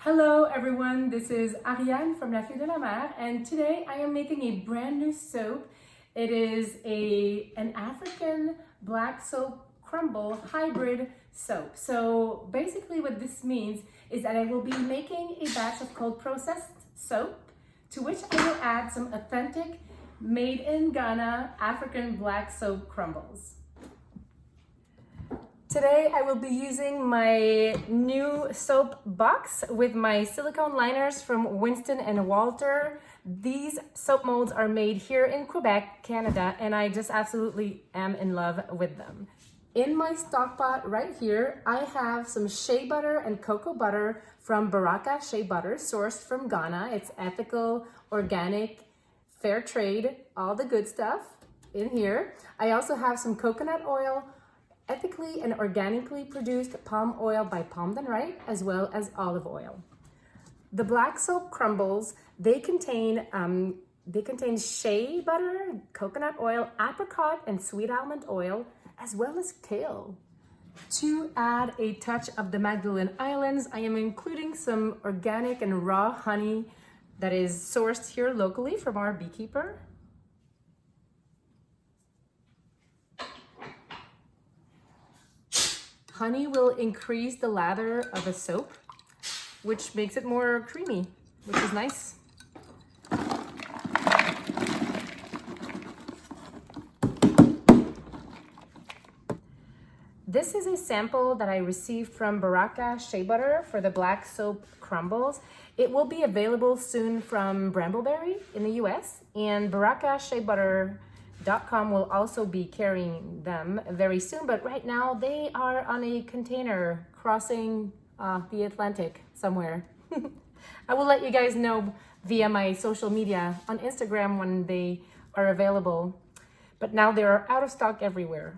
Hello everyone, this is Ariane from La Fille de la Mer, and today I am making a brand new soap. It is an African black soap crumble hybrid soap. So basically what this means is that I will be making a batch of cold processed soap to which I will add some authentic made in Ghana African black soap crumbles. Today I will be using my new soap box with my silicone liners from Winston & Walter. These soap molds are made here in Quebec, Canada, and I just absolutely am in love with them. In my stock pot right here, I have some shea butter and cocoa butter from Baraka Shea Butter, sourced from Ghana. It's ethical, organic, fair trade, all the good stuff in here. I also have some coconut oil, ethically and organically produced palm oil by Palm Done Right, as well as olive oil. The black soap crumbles, they contain shea butter, coconut oil, apricot and sweet almond oil, as well as kale. To add a touch of the Magdalene Islands, I am including some organic and raw honey that is sourced here locally from our beekeeper. Honey will increase the lather of a soap, which makes it more creamy, which is nice. This is a sample that I received from Baraka Shea Butter for the black soap crumbles. It will be available soon from Brambleberry in the US, and barakasheabutter.com will also be carrying them very soon, but right now they are on a container crossing the Atlantic somewhere. I will let you guys know via my social media on Instagram when they are available, but now they are out of stock everywhere.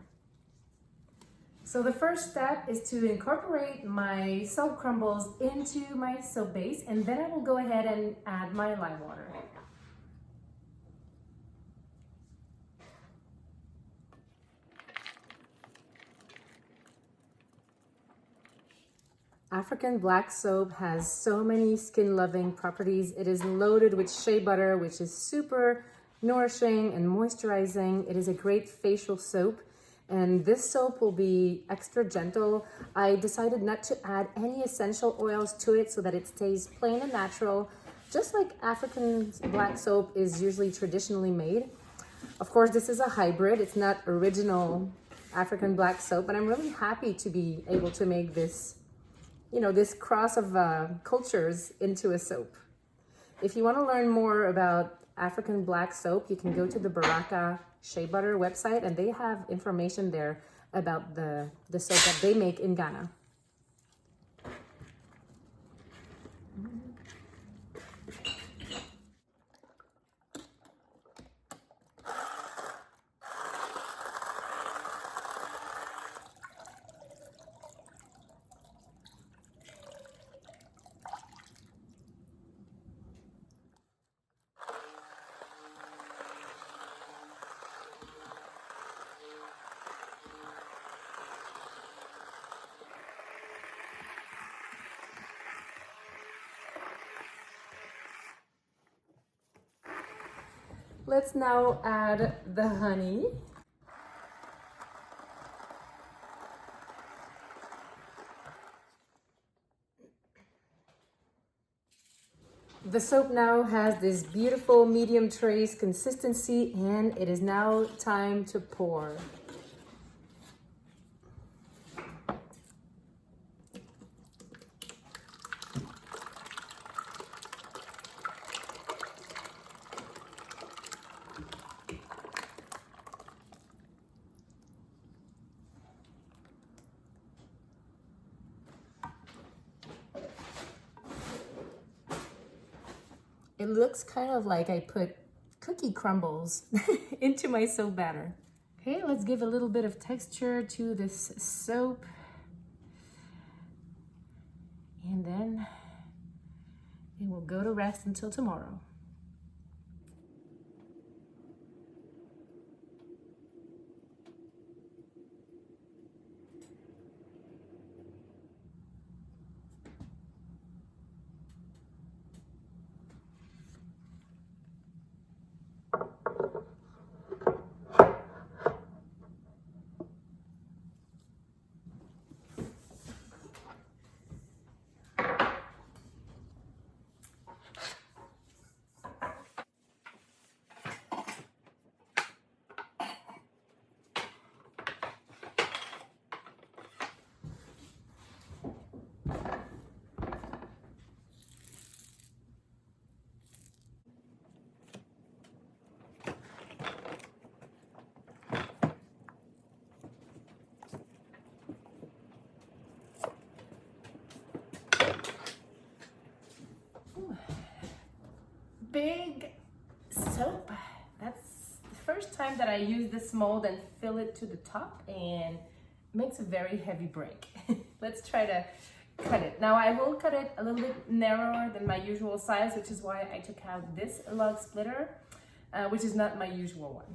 So the first step is to incorporate my soap crumbles into my soap base, and then I will go ahead and add my lime water. African black soap has so many skin-loving properties. It is loaded with shea butter, which is super nourishing and moisturizing. It is a great facial soap, and this soap will be extra gentle. I decided not to add any essential oils to it so that it stays plain and natural, just like African black soap is usually traditionally made. Of course, this is a hybrid. It's not original African black soap, but I'm really happy to be able to make this, this cross of cultures into a soap. If you want to learn more about African black soap, you can go to the Baraka Shea Butter website, and they have information there about the soap that they make in Ghana. Let's now add the honey. The soap now has this beautiful medium trace consistency, and it is now time to pour. It looks kind of like I put cookie crumbles into my soap batter. Okay, let's give a little bit of texture to this soap. And then it will go to rest until tomorrow. big soap. That's the first time that I use this mold and fill it to the top, and makes a very heavy break. Let's try to cut it. Now I will cut it a little bit narrower than my usual size, which is why I took out this log splitter, which is not my usual one.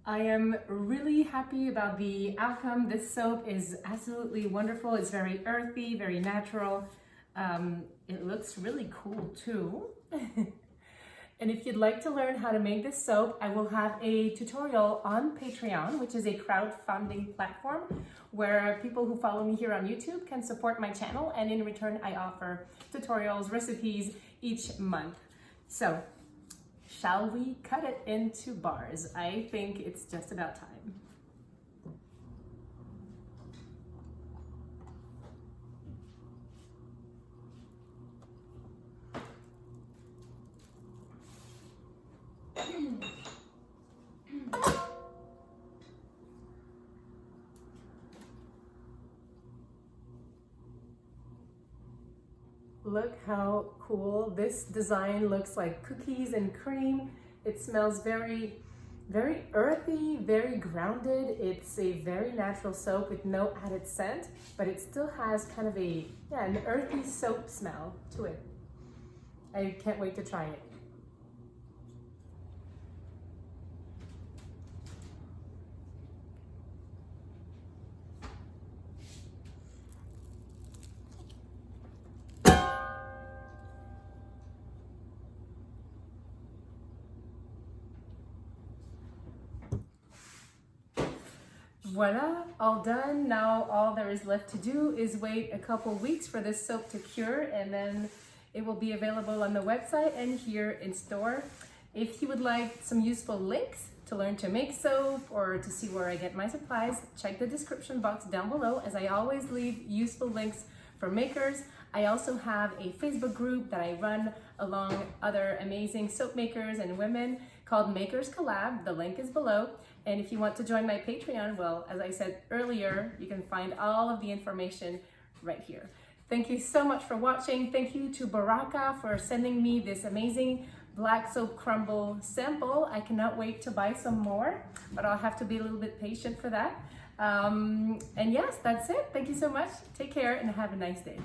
I am really happy about the outcome. This soap is absolutely wonderful. It's very earthy, very natural. It looks really cool too. And if you'd like to learn how to make this soap, I will have a tutorial on Patreon, which is a crowdfunding platform where people who follow me here on YouTube can support my channel, and in return I offer tutorials, recipes each month. So, shall we cut it into bars? I think it's just about time. Look how cool this design looks, like cookies and cream. It smells very, very earthy, very grounded. It's a very natural soap with no added scent, but it still has kind of an earthy soap smell to it. I can't wait to try it. Voila, all done. Now all there is left to do is wait a couple weeks for this soap to cure, and then it will be available on the website and here in store. If you would like some useful links to learn to make soap or to see where I get my supplies, check the description box down below, as I always leave useful links for makers. I also have a Facebook group that I run along other amazing soap makers and women called Makers Collab. The link is below. And if you want to join my Patreon, well, as I said earlier, you can find all of the information right here. Thank you so much for watching. Thank you to Baraka for sending me this amazing black soap crumble sample. I cannot wait to buy some more, but I'll have to be a little bit patient for that. And yes, that's it. Thank you so much. Take care and have a nice day.